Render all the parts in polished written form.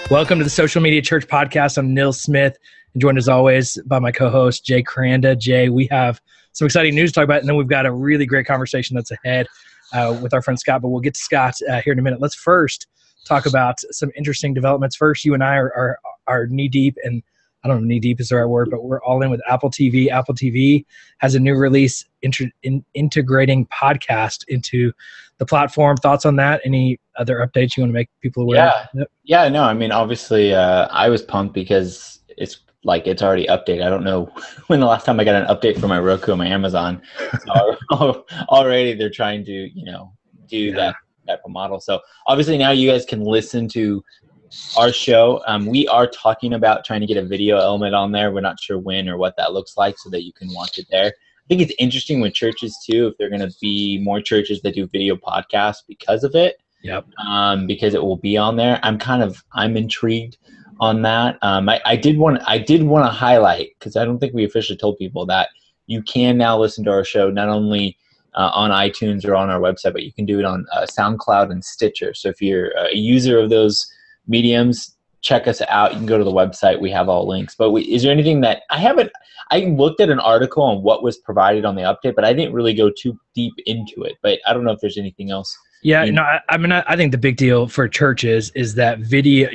Welcome to the Social Media Church Podcast. I'm Nils Smith, and joined as always by my co-host, Jaykranda. Jay, we have some exciting news to talk about, and then we've got a really great conversation that's ahead with our friend Scott, but we'll get to Scott here in a minute. Let's first talk about some interesting developments. First, you and I are knee-deep, and I don't know if knee-deep is the right word, but we're all in with Apple TV. Apple TV has a new release integrating podcast into the platform. Thoughts on that? Any other updates you want to make people aware of? Yeah, no, I mean, obviously, I was pumped because it's already updated. I don't know when the last time I got an update for my Roku and my Amazon. So already they're trying to, do that type of model. So obviously now you guys can listen to our show. We are talking about trying to get a video element on there. We're not sure when or what that looks like so that you can watch it there. I think it's interesting with churches too, if they're going to be more churches that do video podcasts because of it. Yep. Because it will be on there. I'm intrigued on that. I did want to highlight, because I don't think we officially told people, that you can now listen to our show not only on iTunes or on our website, but you can do it on SoundCloud and Stitcher. So if you're a user of those mediums, check us out. You can go to the website. We have all links. But is there anything that I looked at an article on what was provided on the update, but I didn't really go too deep into it. But I don't know if there's anything else. Yeah, I think the big deal for churches is that video,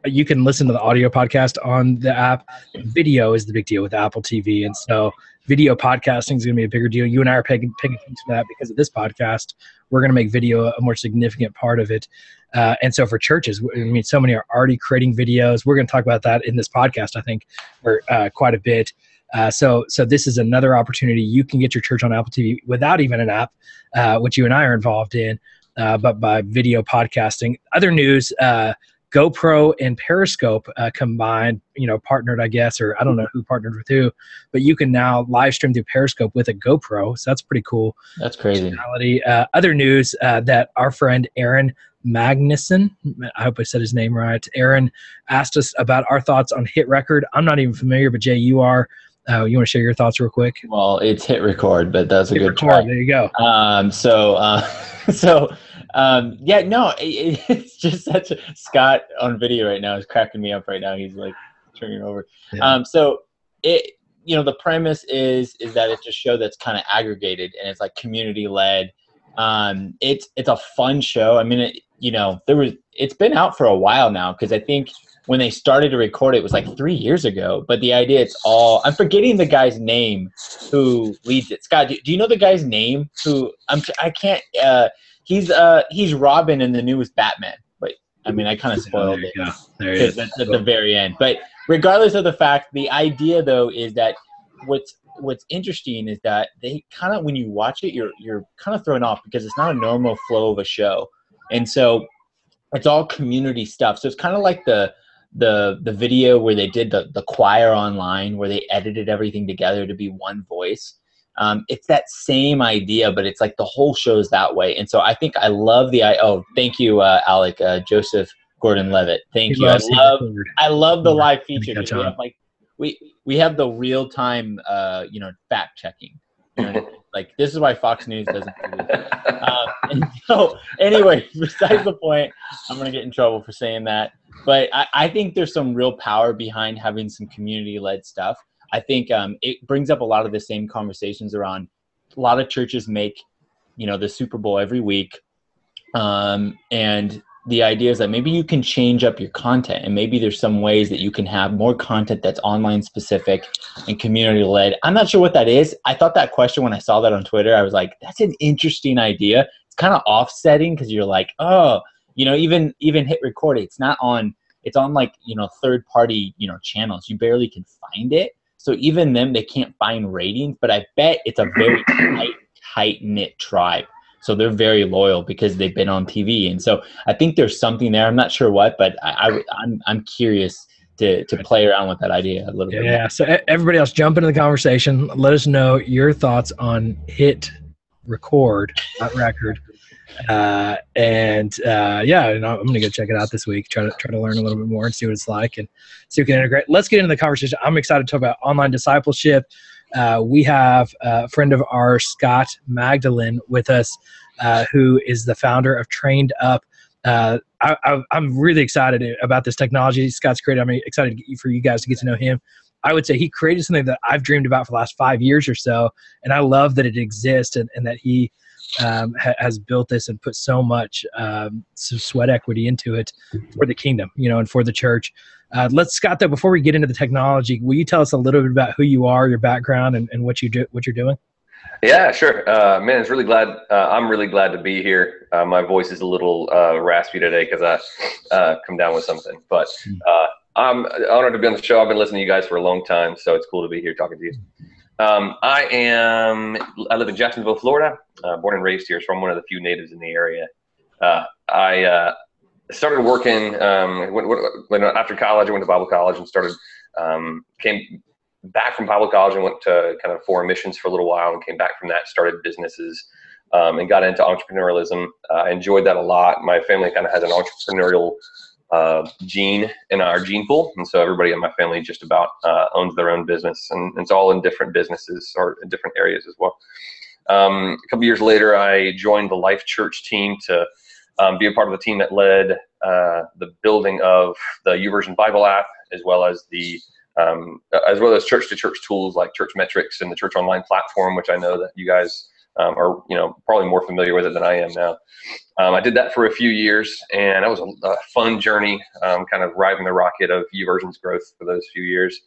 you can listen to the audio podcast on the app. Video is the big deal with Apple TV. And so video podcasting is going to be a bigger deal. You and I are paying attention to that because of this podcast. We're going to make video a more significant part of it. And so for churches, so many are already creating videos. We're going to talk about that in this podcast, I think, for quite a bit. So this is another opportunity. You can get your church on Apple TV without even an app, which you and I are involved in. But by video podcasting. Other news, GoPro and Periscope combined, partnered, I guess, or I don't know who partnered with who, but you can now live stream through Periscope with a GoPro. So that's pretty cool. That's crazy. Other news that our friend Aaron Magnuson, I hope I said his name right. Aaron asked us about our thoughts on Hit Record. I'm not even familiar, but Jay, you are. You want to share your thoughts real quick? Well, it's Hit Record, but that's a good try. There you go. It's just such a Scott on video right now is cracking me up right now. He's like turning over. Yeah. The premise is that it's a show that's kind of aggregated and it's like community led. It's a fun show. I mean, it's been out for a while now, because I think when they started to record it was like 3 years ago. But the idea, I'm forgetting the guy's name who leads it. Scott, do you know the guy's name? He's Robin in the newest Batman. But I mean, I kind of spoiled it. There he is. At the very end. But regardless of the fact, the idea though is that what's interesting is that they kind of, when you watch it, you're kind of thrown off because it's not a normal flow of a show. And so it's all community stuff. So it's kind of like the video where they did the choir online, where they edited everything together to be one voice. It's that same idea, but it's like the whole show's that way. And so I think I love thank you, Alec, Joseph Gordon-Levitt. Thank you. I love the live feature. We have the real time, fact checking. Like, this is why Fox News doesn't do this. And so anyway, besides the point, I'm going to get in trouble for saying that. But I think there's some real power behind having some community-led stuff. I think it brings up a lot of the same conversations around, a lot of churches make, the Super Bowl every week. And the idea is that maybe you can change up your content, and maybe there's some ways that you can have more content that's online specific and community led. I'm not sure what that is. I thought that question, when I saw that on Twitter, I was like, that's an interesting idea. It's kind of offsetting, because you're like, even Hit Record, it's on like, third party, channels. You barely can find it. So even them, they can't find ratings, but I bet it's a very tight knit tribe. So they're very loyal because they've been on TV. And so I think there's something there. I'm not sure what, but I'm curious to play around with that idea a little bit. Yeah. So everybody else, jump into the conversation. Let us know your thoughts on Hit Record, not Record. I'm going to go check it out this week. Try to learn a little bit more and see what it's like and see if we can integrate. Let's get into the conversation. I'm excited to talk about online discipleship. We have a friend of ours, Scott Magdalein, with us, who is the founder of TrainedUp. I'm really excited about this technology Scott's created. I'm excited for you guys to get to know him. I would say he created something that I've dreamed about for the last 5 years or so, and I love that it exists and that he has built this and put so much some sweat equity into it for the kingdom, and for the church. Scott, though, before we get into the technology, will you tell us a little bit about who you are, your background, and what you do, what you're doing? Yeah, sure. Man, I'm really glad to be here. My voice is a little raspy today because I come down with something, but I'm honored to be on the show. I've been listening to you guys for a long time, so it's cool to be here talking to you. I live in Jacksonville, Florida, born and raised here, so I'm one of the few natives in the area. I started working after college. I went to Bible college and came back from Bible college and went to kind of foreign missions for a little while, and came back from that, started businesses, and got into entrepreneurialism. I enjoyed that a lot. My family kind of has an entrepreneurial gene in our gene pool, and so everybody in my family just about owns their own business, and it's all in different businesses or in different areas as well. A couple years later, I joined the Life Church team to be a part of the team that led the building of the YouVersion Bible app, as well as church-to-church tools like Church Metrics and the Church Online platform, which I know that you guys are probably more familiar with it than I am now. I did that for a few years, and that was a fun journey, kind of riding the rocket of YouVersion's growth for those few years.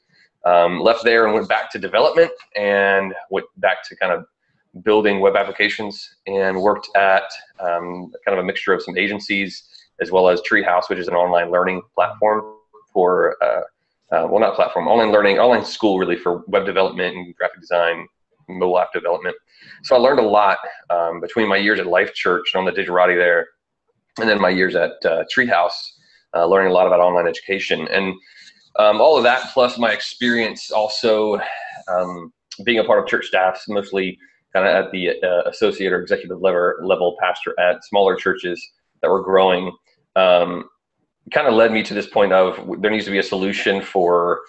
Left there and went back to development and went back to kind of building web applications, and worked at kind of a mixture of some agencies, as well as Treehouse, which is an online learning platform for online school really for web development and graphic design, mobile app development. So I learned a lot between my years at Life Church and on the digerati there, and then my years at Treehouse, learning a lot about online education. And all of that, plus my experience also being a part of church staffs, mostly kind of at the associate or executive level pastor at smaller churches that were growing, kind of led me to this point of there needs to be a solution for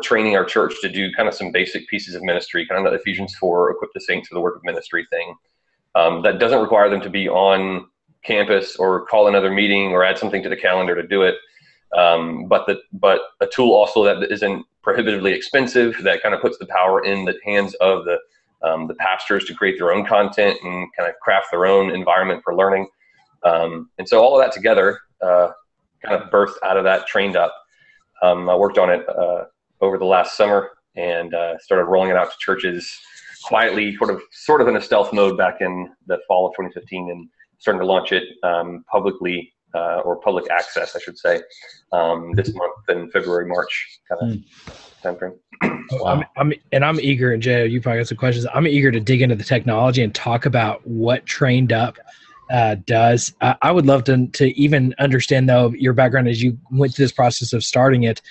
training our church to do kind of some basic pieces of ministry, kind of the Ephesians 4, equip the saints for the work of ministry thing. That doesn't require them to be on campus or call another meeting or add something to the calendar to do it. But a tool also that isn't prohibitively expensive, that kind of puts the power in the hands of the pastors to create their own content and kind of craft their own environment for learning. And so all of that together kind of birthed out of that TrainedUp. I worked on it over the last summer and started rolling it out to churches quietly, sort of in a stealth mode back in the fall of 2015, and starting to launch it publicly, or public access, I should say, this month in February, March kind of timeframe. Wow. I'm eager, and Jay, you probably got some questions. I'm eager to dig into the technology and talk about what TrainedUp does. I would love to even understand, though, your background as you went through this process of starting it.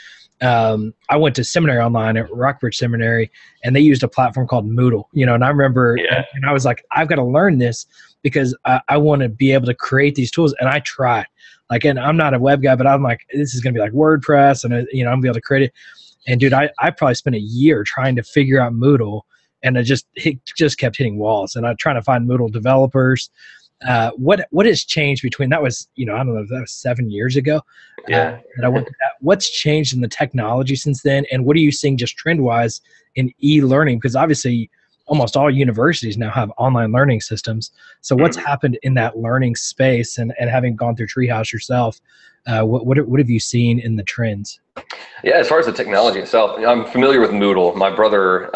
I went to seminary online at Rockbridge Seminary, and they used a platform called Moodle. And I remember, and I was like, I've got to learn this because I want to be able to create these tools. And I tried, and I'm not a web guy, but I'm like, this is going to be like WordPress, and I'm gonna be able to create it. And dude, I probably spent a year trying to figure out Moodle, and it just kept hitting walls. And I'm trying to find Moodle developers. What has changed between that was, I don't know if that was 7 years ago. Yeah. That I went to that. What's changed in the technology since then? And what are you seeing just trend wise in e-learning? Because obviously almost all universities now have online learning systems. So what's happened in that learning space, and having gone through Treehouse yourself, what have you seen in the trends? Yeah, as far as the technology itself, I'm familiar with Moodle. My brother,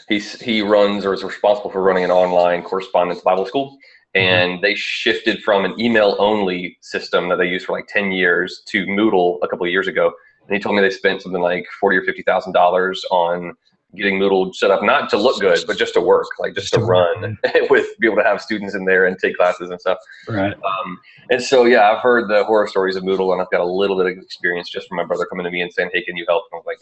he runs or is responsible for running an online correspondence Bible school. And they shifted from an email-only system that they used for like 10 years to Moodle a couple of years ago. And he told me they spent something like $40,000 or $50,000 on getting Moodle set up, not to look good, but just to work, just to run, be able to have students in there and take classes and stuff. Right. And so, yeah, I've heard the horror stories of Moodle, and I've got a little bit of experience just from my brother coming to me and saying, hey, can you help? And I was like,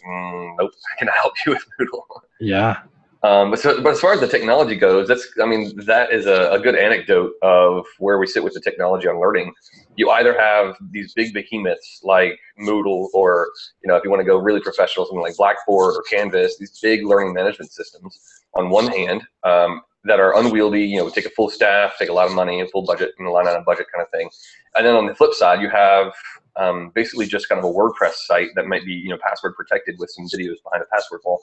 nope, I cannot help you with Moodle. Yeah. But as far as the technology goes, that is a good anecdote of where we sit with the technology on learning. You either have these big behemoths like Moodle, or, if you want to go really professional, something like Blackboard or Canvas, these big learning management systems on one hand, that are unwieldy, take a full staff, take a lot of money, a full budget, and line on a budget kind of thing. And then on the flip side, you have basically just kind of a WordPress site that might be, password protected with some videos behind a password wall.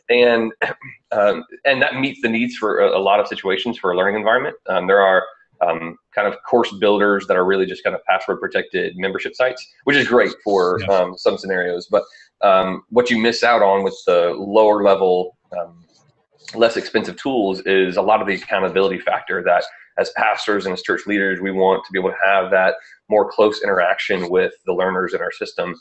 And that meets the needs for a lot of situations for a learning environment. There are kind of course builders that are really just kind of password protected membership sites, which is great for some scenarios. But what you miss out on with the lower level, less expensive tools is a lot of the accountability factor that as pastors and as church leaders, we want to be able to have that more close interaction with the learners in our system.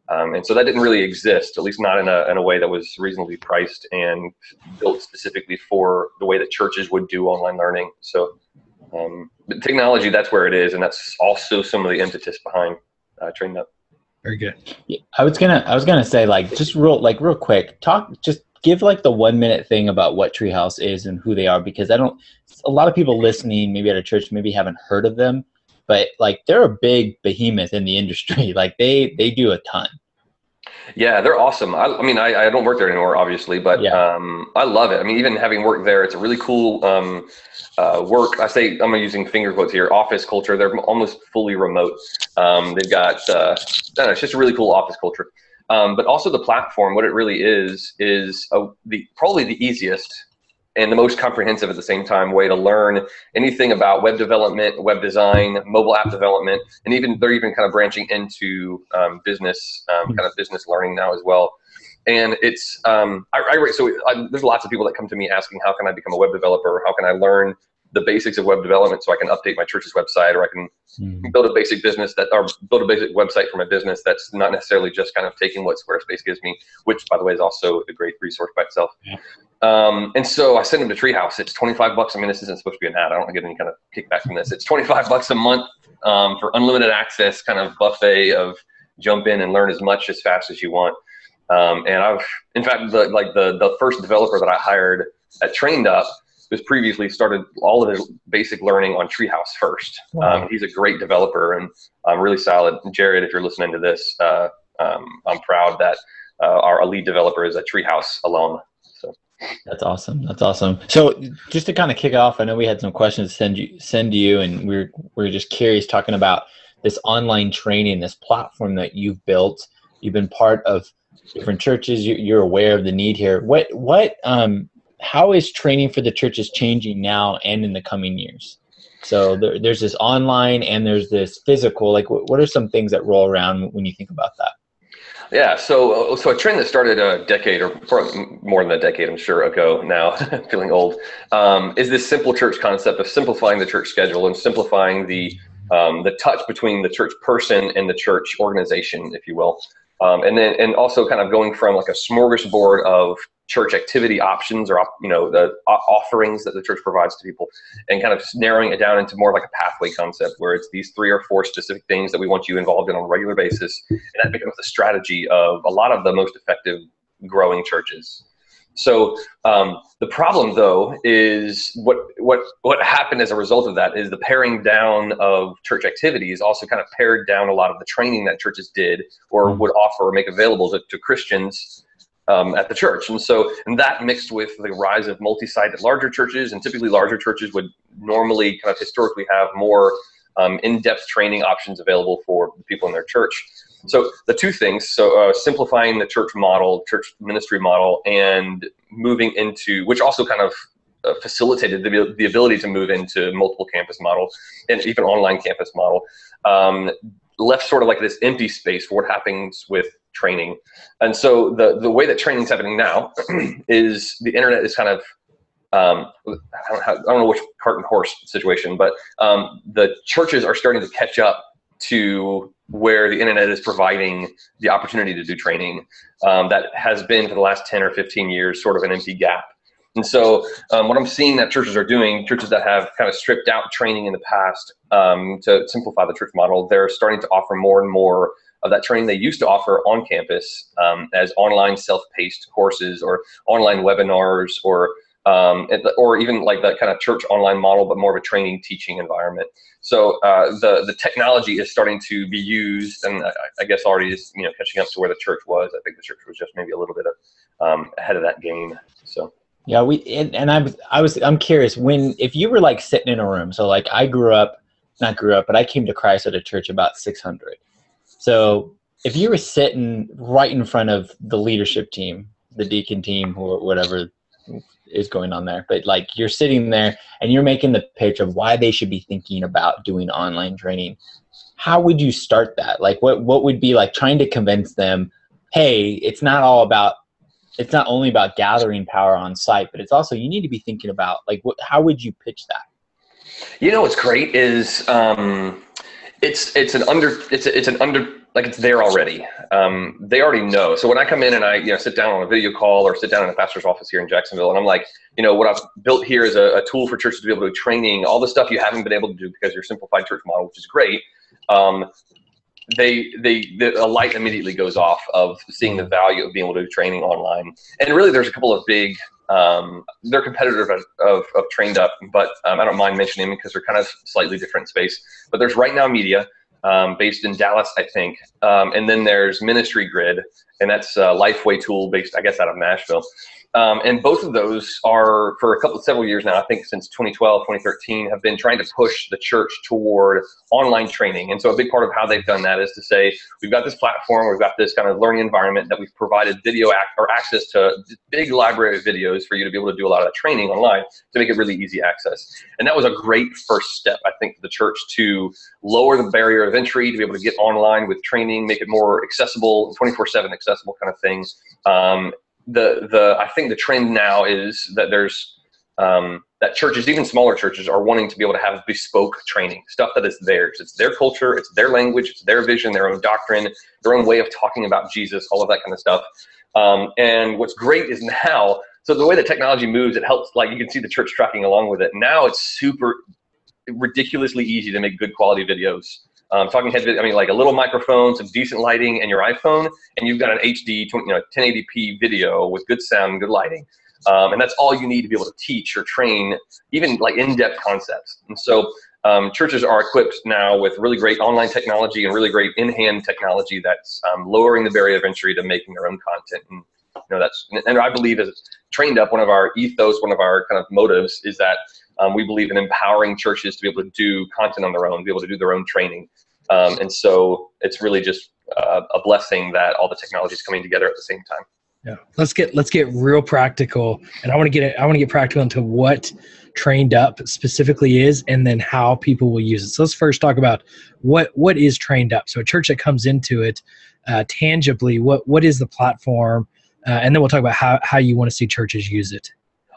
And so that didn't really exist, at least not in a way that was reasonably priced and built specifically for the way that churches would do online learning. So but technology, that's where it is. And that's also some of the impetus behind TrainedUp. Very good. Yeah, I was gonna say, like, just real quick, just give like the 1 minute thing about what Treehouse is and who they are, because a lot of people listening maybe at a church maybe haven't heard of them, but like they're a big behemoth in the industry. Like they do a ton. Yeah, they're awesome. I mean, I don't work there anymore, obviously, but I love it. I mean, even having worked there, it's a really cool work. I'm using finger quotes here, office culture. They're almost fully remote. They've got, I don't know, it's just a really cool office culture. But also the platform, what it really is probably the easiest and the most comprehensive at the same time way to learn anything about web development, web design, mobile app development, and they're even kind of branching into business, kind of business learning now as well. And it's there's lots of people that come to me asking, how can I become a web developer? How can I learn the basics of web development so I can update my church's website, or I can build a basic build a basic website for my business that's not necessarily just kind of taking what Squarespace gives me, which by the way is also a great resource by itself. Yeah. And so I sent them to Treehouse. It's $25. I mean, this isn't supposed to be an ad. I don't get any kind of kickback from this. It's $25 a month for unlimited access, kind of buffet of jump in and learn as much as fast as you want. And in fact, the first developer that I hired at TrainedUp was previously started all of his basic learning on Treehouse first. Wow. He's a great developer and really solid. Jared, if you're listening to this, I'm proud that our lead developer is a Treehouse alum. So that's awesome. That's awesome. So just to kind of kick off, I know we had some questions to send to you, and we're just curious, talking about this online training, this platform that you've built. You've been part of different churches. You're aware of the need here. How is training for the churches changing now and in the coming years? So there's this online and there's this physical. Like, what are some things that roll around when you think about that? Yeah, so a trend that started a decade, or probably more than a decade, I'm sure, ago now, feeling old, is this simple church concept of simplifying the church schedule and simplifying the touch between the church person and the church organization, if you will. And also kind of going from like a smorgasbord of church activity options, or the offerings that the church provides to people, and kind of narrowing it down into more like a pathway concept, where it's these 3 or 4 specific things that we want you involved in on a regular basis, and that becomes the strategy of a lot of the most effective growing churches. So the problem, though, is what happened as a result of that is the paring down of church activities also kind of pared down a lot of the training that churches did or would offer or make available to Christians at the church. And that mixed with the rise of multi-site larger churches, and typically larger churches would normally kind of historically have more in-depth training options available for the people in their church. So the two things, simplifying the church model, church ministry model, and moving into, which also kind of facilitated the ability to move into multiple campus model and even online campus model, left sort of like this empty space for what happens with training. And so the way that training is happening now is the internet is kind of, I don't know which cart and horse situation, but the churches are starting to catch up to where the internet is providing the opportunity to do training that has been for the last 10 or 15 years sort of an empty gap. And so what I'm seeing that churches are doing, churches that have kind of stripped out training in the past to simplify the church model, they're starting to offer more and more of that training they used to offer on campus as online self-paced courses or online webinars, or even like that kind of church online model, but more of a training teaching environment. So the technology is starting to be used, and I guess already is catching up to where the church was. I think the church was just maybe a little bit ahead of that game. So Yeah, I'm curious, if you were like sitting in a room, so like but I came to Christ at a church about 600. So if you were sitting right in front of the leadership team, the deacon team, or whatever is going on there, but like you're sitting there and you're making the pitch of why they should be thinking about doing online training, how would you start that? Like what would be like trying to convince them, hey, it's not only about gathering power on site, but it's also, you need to be thinking about like, how would you pitch that? You know, what's great is it's there already. They already know. So when I come in and I sit down on a video call or sit down in a pastor's office here in Jacksonville, and I'm like, what I've built here is a tool for churches to be able to do training, all the stuff you haven't been able to do because your simplified church model, which is great. A light immediately goes off of seeing the value of being able to do training online. And really, there's a couple of big, they're competitors of TrainedUp, but I don't mind mentioning them because they're kind of slightly different space. But there's Right Now Media, based in Dallas, I think. And then there's Ministry Grid, and that's a Lifeway tool based, I guess, out of Nashville. And both of those are, for several years now, I think since 2012, 2013, have been trying to push the church toward online training. And so a big part of how they've done that is to say, we've got this platform, we've got this kind of learning environment that we've provided video or access to big library of videos for you to be able to do a lot of that training online to make it really easy access. And that was a great first step, I think, for the church to lower the barrier of entry, to be able to get online with training, make it more accessible, 24/7 accessible kind of thing. I think the trend now is that there's that churches, even smaller churches, are wanting to be able to have bespoke training, stuff that is theirs. It's their culture, it's their language, it's their vision, their own doctrine, their own way of talking about Jesus, all of that kind of stuff. And what's great is now, so the way that technology moves, it helps, like you can see the church tracking along with it. Now it's super ridiculously easy to make good quality videos. Talking head video, I mean, like a little microphone, some decent lighting, and your iPhone, and you've got an HD 1080p video with good sound and good lighting. And that's all you need to be able to teach or train, even like in-depth concepts. And so churches are equipped now with really great online technology and really great in-hand technology that's lowering the barrier of entry to making their own content. And and I believe, as TrainedUp, one of our ethos, one of our kind of motives is that we believe in empowering churches to be able to do content on their own, be able to do their own training. And so it's really just a blessing that all the technology is coming together at the same time. Yeah, let's get real practical, and I want to get practical into what TrainedUp specifically is, and then how people will use it. So let's first talk about what is TrainedUp. So a church that comes into it tangibly, what is the platform, and then we'll talk about how you want to see churches use it.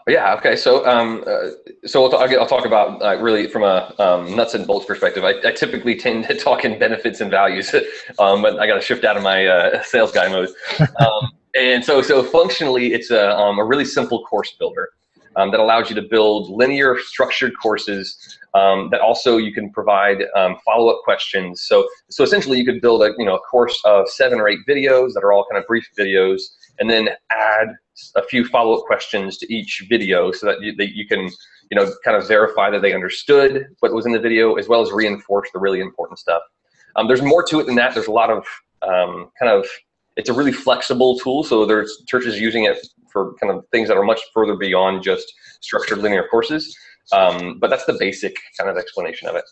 Yeah. Okay. So, I'll talk about really from a nuts and bolts perspective. I typically tend to talk in benefits and values, but I got to shift out of my sales guy mode. And so functionally, it's a really simple course builder that allows you to build linear, structured courses that also you can provide follow-up questions. So essentially, you could build a course of 7 or 8 videos that are all kind of brief videos, and then add a few follow-up questions to each video so that you can kind of verify that they understood what was in the video, as well as reinforce the really important stuff. There's more to it than that. There's a lot of it's a really flexible tool, so there's churches using it for kind of things that are much further beyond just structured linear courses. But that's the basic kind of explanation of it.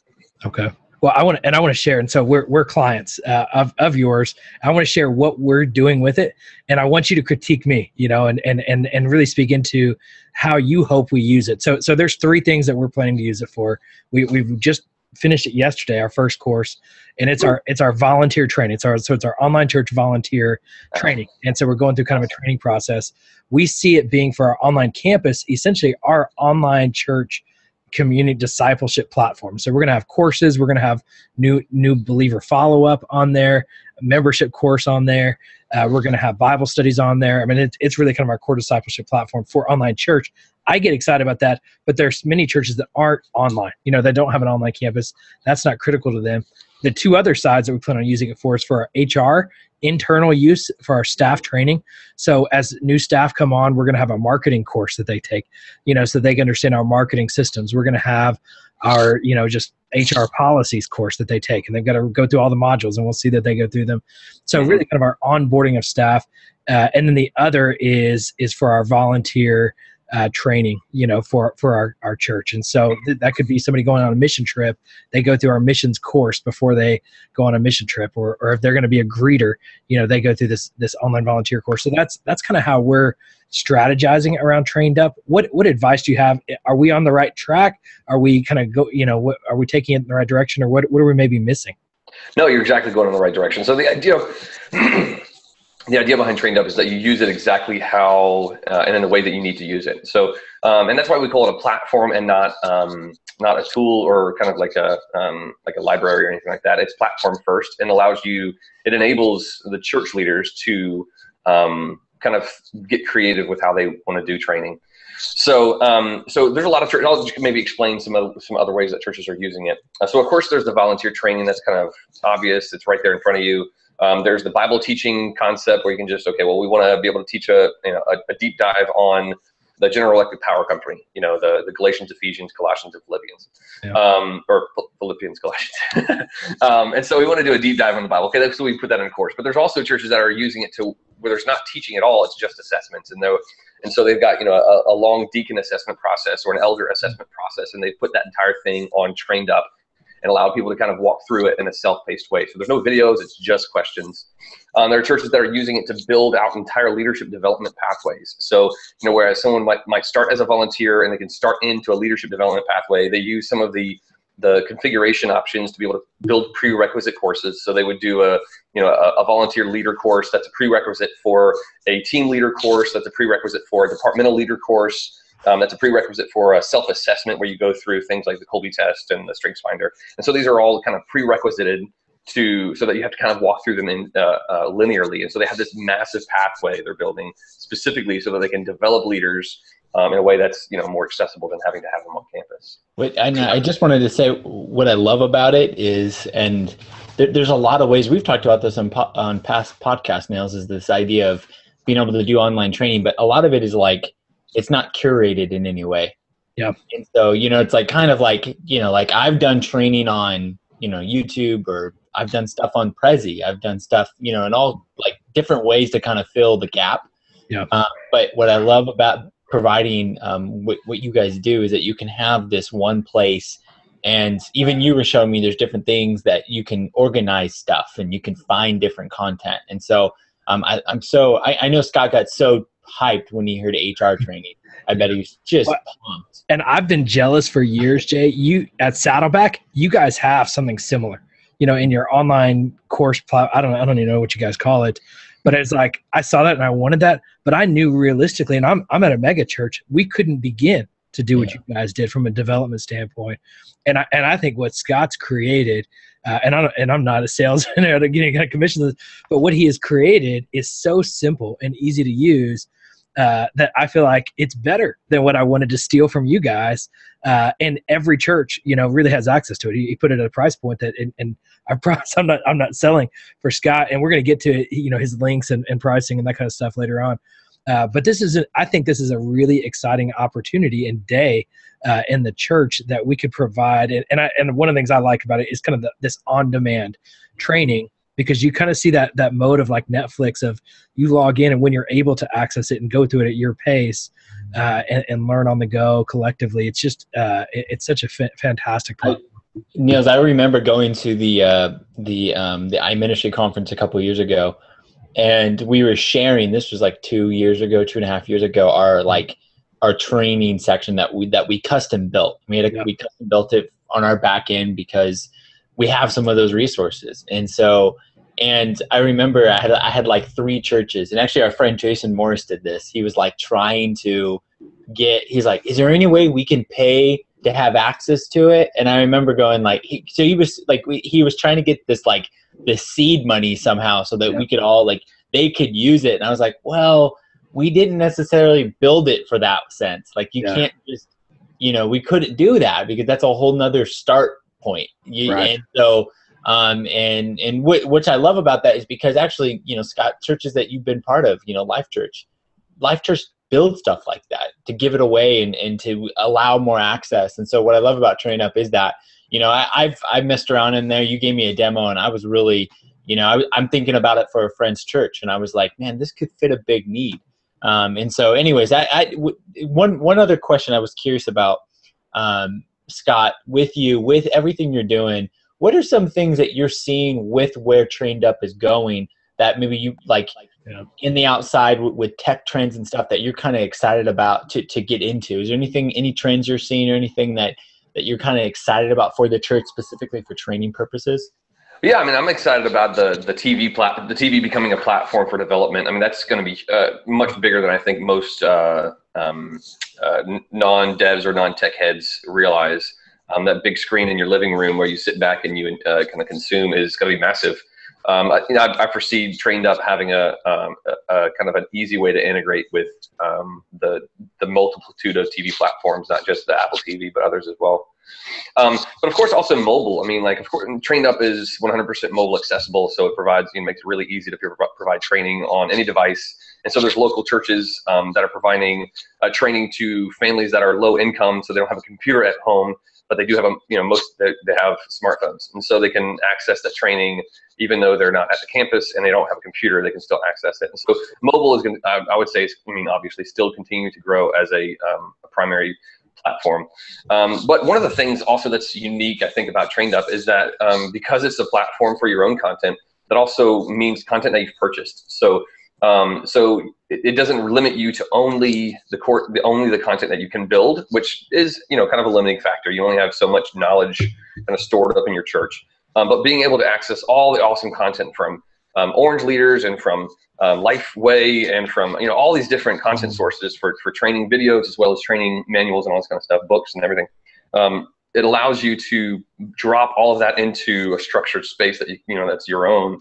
Okay. Well, I want to share, and so we're clients of yours. I want to share what we're doing with it, and I want you to critique me, and really speak into how you hope we use it. So there's 3 things that we're planning to use it for. We've just finished it yesterday, our first course, and it's our volunteer training. It's our online church volunteer training, and so we're going through kind of a training process. We see it being for our online campus, essentially our online church community discipleship platform. So we're going to have courses, we're going to have new believer follow-up on there, a membership course on there. We're going to have Bible studies on there. I mean, it's really kind of our core discipleship platform for online church. I get excited about that, but there's many churches that aren't online, that don't have an online campus. That's not critical to them. The 2 other sides that we plan on using it for is for our HR, internal use for our staff training. So as new staff come on, we're going to have a marketing course that they take, so they can understand our marketing systems. We're going to have our, just HR policies course that they take, and they've got to go through all the modules, and we'll see that they go through them. So really kind of our onboarding of staff. And then the other is for our volunteer training, for our church. And so that could be somebody going on a mission trip. They go through our missions course before they go on a mission trip, or if they're going to be a greeter, they go through this online volunteer course. So that's kind of how we're strategizing around TrainedUp. What advice do you have? Are we on the right track? Are we kind of are we taking it in the right direction, or what are we maybe missing? No, you're exactly going in the right direction. So the idea behind TrainedUp is that you use it exactly how and in the way that you need to use it. So and that's why we call it a platform and not a tool or kind of like a library or anything like that. It's platform first, and it enables the church leaders to kind of get creative with how they want to do training. So there's a lot of church. I'll just maybe explain some other ways that churches are using it. So of course there's the volunteer training. That's kind of obvious. It's right there in front of you. There's the Bible teaching concept where you can just, we want to be able to teach a deep dive on the general electric power company, the Galatians, Ephesians, Colossians, and Philippians, or Philippians, Galatians. And so we want to do a deep dive on the Bible. Okay, so we put that in a course. But there's also churches that are using it to where there's not teaching at all; it's just assessments. And so they've got a long deacon assessment process or an elder assessment process, and they put that entire thing on TrainedUp and allow people to kind of walk through it in a self-paced way. So there's no videos; it's just questions. There are churches that are using it to build out entire leadership development pathways. So, whereas someone might start as a volunteer and they can start into a leadership development pathway, they use some of the configuration options to be able to build prerequisite courses. So they would do a volunteer leader course that's a prerequisite for a team leader course, that's a prerequisite for a departmental leader course, that's a prerequisite for a self-assessment where you go through things like the Colby test and the Strengths Finder. And so these are all kind of prerequisited so that you have to kind of walk through them linearly. And so they have this massive pathway they're building specifically so that they can develop leaders in a way that's more accessible than having to have them on campus. Wait, I just wanted to say what I love about it is, and there's a lot of ways we've talked about this on past podcast, Nils, is this idea of being able to do online training, but a lot of it is like it's not curated in any way. Yeah. And so it's like kind of like like I've done training on YouTube, or I've done stuff on Prezi. I've done stuff in all like different ways to kind of fill the gap. Yeah. But what I love about providing what you guys do is that you can have this one place, and even you were showing me there's different things that you can organize stuff and you can find different content. And so I know Scott got so hyped when he heard HR training. I bet he was just pumped. And I've been jealous for years, Jay. You at Saddleback, you guys have something similar, in your online course. I don't even know what you guys call it. But it's like, I saw that and I wanted that, but I knew realistically, and I'm at a mega church, we couldn't begin to do what you guys did from a development standpoint. And I think what Scott's created, and I'm not a salesman or getting kind of commission, but what he has created is so simple and easy to use that I feel like it's better than what I wanted to steal from you guys. And every church, really has access to it. He put it at a price point that, and I promise I'm not selling for Scott, and we're going to get to, his links and pricing and that kind of stuff later on. But I think this is a really exciting opportunity and day in the church that we could provide. And one of the things I like about it is kind of this on-demand training, because you kind of see that mode of like Netflix of you log in and when you're able to access it and go through it at your pace and learn on the go collectively. It's just it's such a fantastic platform. Nils, I remember going to the iMinistry conference a couple of years ago, and we were sharing. This was like 2.5 years ago. Our training section that we custom built. We custom built it on our back end because we have some of those resources. And I remember I had like 3 churches, and actually our friend Jason Morris did this. He was like trying to he's like, is there any way we can pay to have access to it? And I remember going like, he was trying to get this like the seed money somehow so that we could all they could use it. And I was like, well, we didn't necessarily build it for that sense. Like you can't just, we couldn't do that because that's a whole nother start point. Right. And so, which I love about that is because actually, Scott, churches that you've been part of, Life Church build stuff like that to give it away and to allow more access. And so what I love about TrainedUp is that, I've messed around in there. You gave me a demo and I was really, I'm thinking about it for a friend's church. And I was like, man, this could fit a big need. And so anyways, one other question I was curious about, Scott, with everything you're doing, what are some things that you're seeing with where TrainedUp is going that maybe you like in the outside with tech trends and stuff that you're kind of excited about to get into? Is there any trends you're seeing or anything that you're kind of excited about for the church specifically for training purposes? Yeah, I mean, I'm excited about the TV becoming a platform for development. I mean, that's going to be much bigger than I think most non-devs or non-tech heads realize. That big screen in your living room where you sit back and you kind of consume is going to be massive. I foresee TrainedUp having a kind of an easy way to integrate with the multitude of TV platforms, not just the Apple TV, but others as well. But of course, also mobile. I mean, like, of course, TrainedUp is 100% mobile accessible, so it provides, makes it really easy to provide training on any device. And so there's local churches that are providing training to families that are low income, so they don't have a computer at home, but they do have they have smartphones, and so they can access that training even though they're not at the campus and they don't have a computer. They can still access it. And so mobile is going to, I would say, obviously still continue to grow as a primary platform. But one of the things also that's unique, I think, about TrainedUp is that because it's a platform for your own content, that also means content that you've purchased. So it doesn't limit you to only the content that you can build, which is kind of a limiting factor. You only have so much knowledge kind of stored up in your church. But being able to access all the awesome content from Orange Leaders and from Lifeway and from all these different content sources for training videos as well as training manuals and all this kind of stuff, books and everything. It allows you to drop all of that into a structured space that that's your own,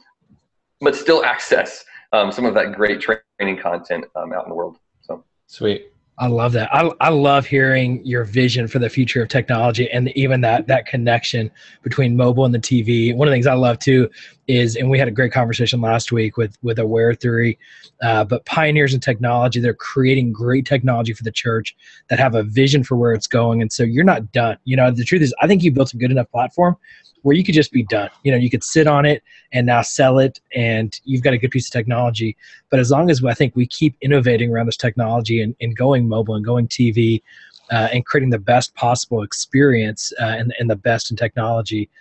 but still access some of that great training content out in the world. So sweet. I love that. I love hearing your vision for the future of technology and even that connection between mobile and the TV. One of the things I love too is, and we had a great conversation last week with Aware Theory, but pioneers in technology, they're creating great technology for the church that have a vision for where it's going. And so you're not done. The truth is, I think you built a good enough platform where you could just be done. You could sit on it and now sell it, and you've got a good piece of technology. But as long as I think we keep innovating around this technology and going mobile and going TV and creating the best possible experience and the best in technology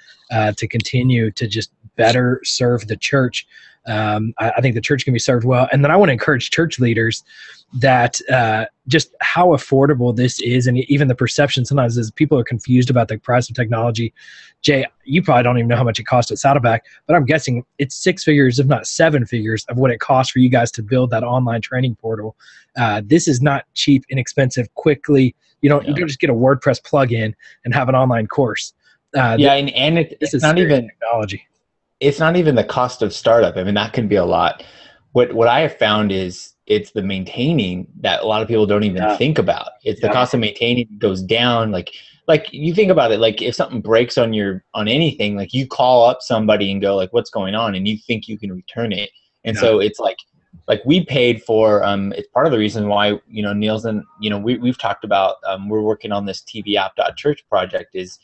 to continue to just better serve the church, I think the church can be served well. And then I want to encourage church leaders that just how affordable this is, and even the perception sometimes is people are confused about the price of technology. Jay, you probably don't even know how much it costs at Saddleback, but I'm guessing it's 6 figures, if not 7 figures, of what it costs for you guys to build that online training portal. This is not cheap, inexpensive, quickly. You don't just get a WordPress plugin and have an online course. It's not even technology. It's not even the cost of startup. I mean, that can be a lot. What I have found is it's the maintaining that a lot of people don't even think about. It's the cost of maintaining goes down. Like you think about it, like if something breaks on anything, like you call up somebody and go like, what's going on? And you think you can return it. And so it's like we paid for, it's part of the reason why, Nils and, we've talked about, we're working on this tvapp.church project is,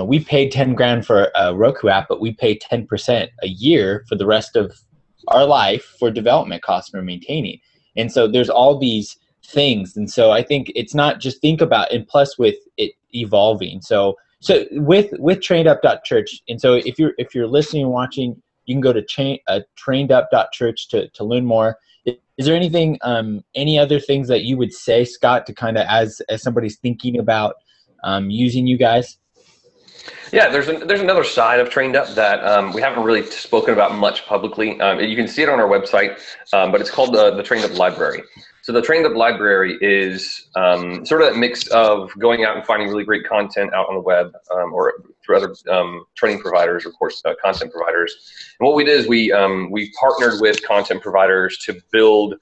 we paid 10 grand for a Roku app, but we pay 10% a year for the rest of our life for development costs for maintaining. And so there's all these things. And so I think it's not just think about, and plus with it evolving. So with TrainedUp.church. And so if you're listening and watching, you can go to TrainedUp.church to learn more. Is there anything, any other things that you would say, Scott, to kind of as somebody's thinking about using you guys? Yeah, there's another side of TrainedUp that we haven't really spoken about much publicly. You can see it on our website, but it's called the TrainedUp Library. So the TrainedUp Library is sort of that mix of going out and finding really great content out on the web or through other training providers, of course, content providers. And what we did is we partnered with content providers to build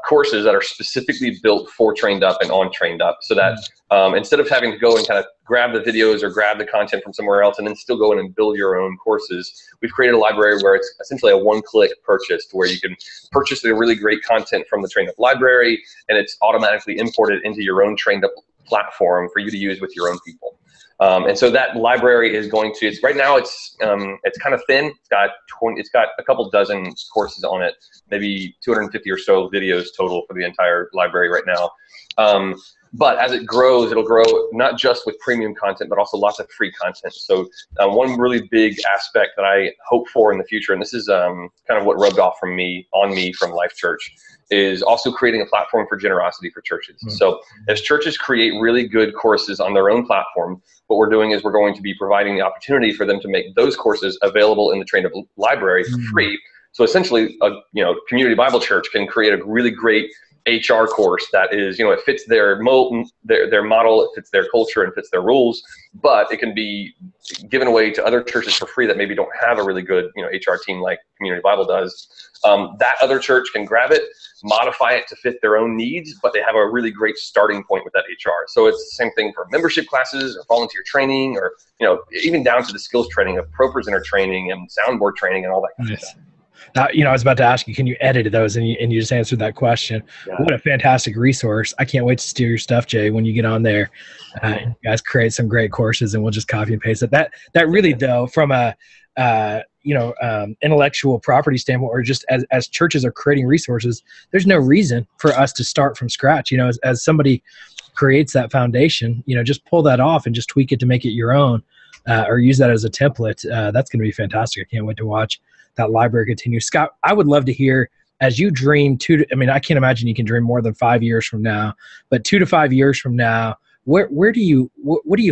courses that are specifically built for TrainedUp and on TrainedUp, so that instead of having to go and kind of grab the videos or grab the content from somewhere else and then still go in and build your own courses, we've created a library where it's essentially a one-click purchase to where you can purchase the really great content from the TrainedUp library, and it's automatically imported into your own TrainedUp platform for you to use with your own people. And so that library is going to, right now it's kind of thin. It's got a couple dozen courses on it, maybe 250 or so videos total for the entire library right now. But as it grows, it'll grow not just with premium content, but also lots of free content. So one really big aspect that I hope for in the future, and this is kind of what rubbed off on me from Life Church, is also creating a platform for generosity for churches. Mm-hmm. So as churches create really good courses on their own platform, what we're doing is we're going to be providing the opportunity for them to make those courses available in the TrainedUp library for free. So essentially, a community Bible church can create a really great HR course that is, it fits their model, it fits their culture, and fits their rules, but it can be given away to other churches for free that maybe don't have a really good, HR team like Community Bible does. That other church can grab it, modify it to fit their own needs, but they have a really great starting point with that HR. So it's the same thing for membership classes or volunteer training, or, even down to the skills training of pro presenter training and soundboard training and all that kind of stuff. Now, I was about to ask you, can you edit those? And you just answered that question. Yeah. What a fantastic resource. I can't wait to steal your stuff, Jay, when you get on there. You guys create some great courses, and we'll just copy and paste it. That really, though, from a intellectual property standpoint, or just as churches are creating resources, there's no reason for us to start from scratch. As somebody creates that foundation, just pull that off and just tweak it to make it your own, or use that as a template. That's going to be fantastic. I can't wait to watch that library continue. Scott, I would love to hear, as you dream I can't imagine you can dream more than 5 years from now, but 2 to 5 years from now, what do you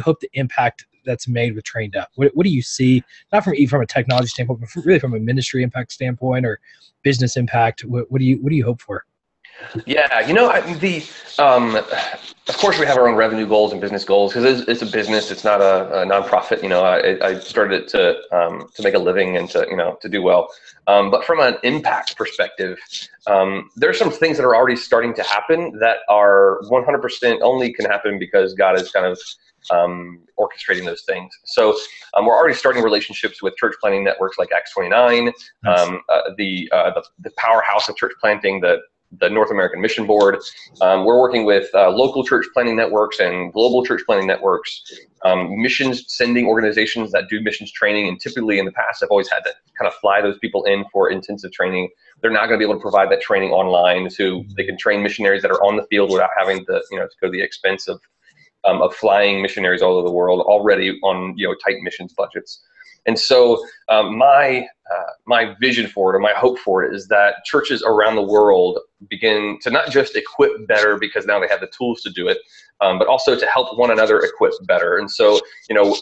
hope the impact that's made with TrainedUp? What do you see, not from a technology standpoint, but really from a ministry impact standpoint or business impact? What do you hope for? Yeah, of course we have our own revenue goals and business goals, because it's a business. It's not a nonprofit. I started it to make a living and to do well. But from an impact perspective, there's some things that are already starting to happen that are 100% only can happen because God is kind of orchestrating those things. So we're already starting relationships with church planting networks like Acts 29, the powerhouse of church planting, the North American Mission Board. We're working with local church planting networks and global church planting networks, missions sending organizations that do missions training. And typically in the past, I've always had to kind of fly those people in for intensive training. They're not going to be able to provide that training online, so they can train missionaries that are on the field without having to, to go to the expense of flying missionaries all over the world already on, tight missions budgets. And so my vision for it, or my hope for it, is that churches around the world begin to not just equip better because now they have the tools to do it, but also to help one another equip better. And so,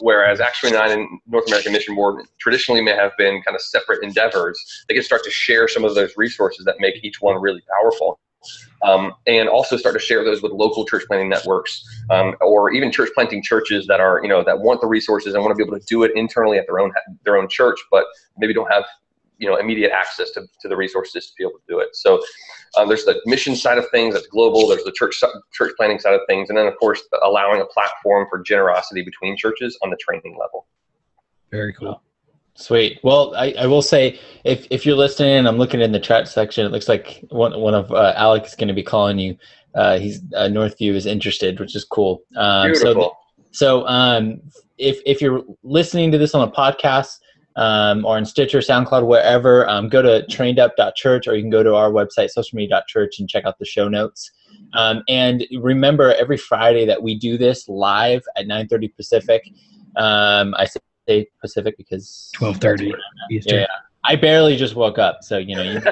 whereas Acts 29 and North American Mission Board traditionally may have been kind of separate endeavors, they can start to share some of those resources that make each one really powerful. And also start to share those with local church planting networks, or even church planting churches that are, that want the resources and want to be able to do it internally at their own church, but maybe don't have, immediate access to the resources to be able to do it. So there's the mission side of things that's global. There's the church planting side of things, and then of course allowing a platform for generosity between churches on the training level. Very cool. Sweet. Well, I will say, if you're listening, I'm looking in the chat section, it looks like one of Alec is going to be calling you. He's Northview is interested, which is cool. Beautiful. So if you're listening to this on a podcast or in Stitcher, SoundCloud, wherever, go to trainedup.church, or you can go to our website, socialmedia.church, and check out the show notes. And remember, every Friday that we do this live at 9:30 Pacific. I say Pacific because 12:30 Eastern. Yeah, I barely just woke up, so and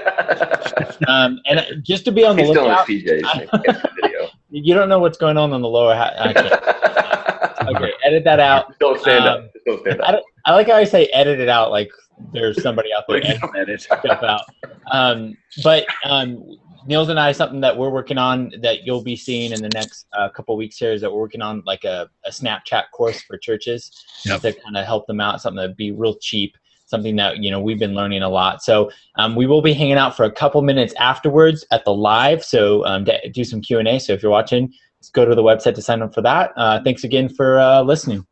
just to be on the lookout. He's still in PJs. Video. You don't know what's going on the lower half. Okay, edit that out. Don't stand up. Don't stand up. I like how I say edit it out, like there's somebody out there edit stuff out. But Nils and I, something that we're working on that you'll be seeing in the next couple of weeks here, is that we're working on like a Snapchat course for churches to kind of help them out, something that'd be real cheap, something that, we've been learning a lot. So we will be hanging out for a couple minutes afterwards at the live. So do some Q&A. So if you're watching, let's go to the website to sign up for that. Thanks again for listening.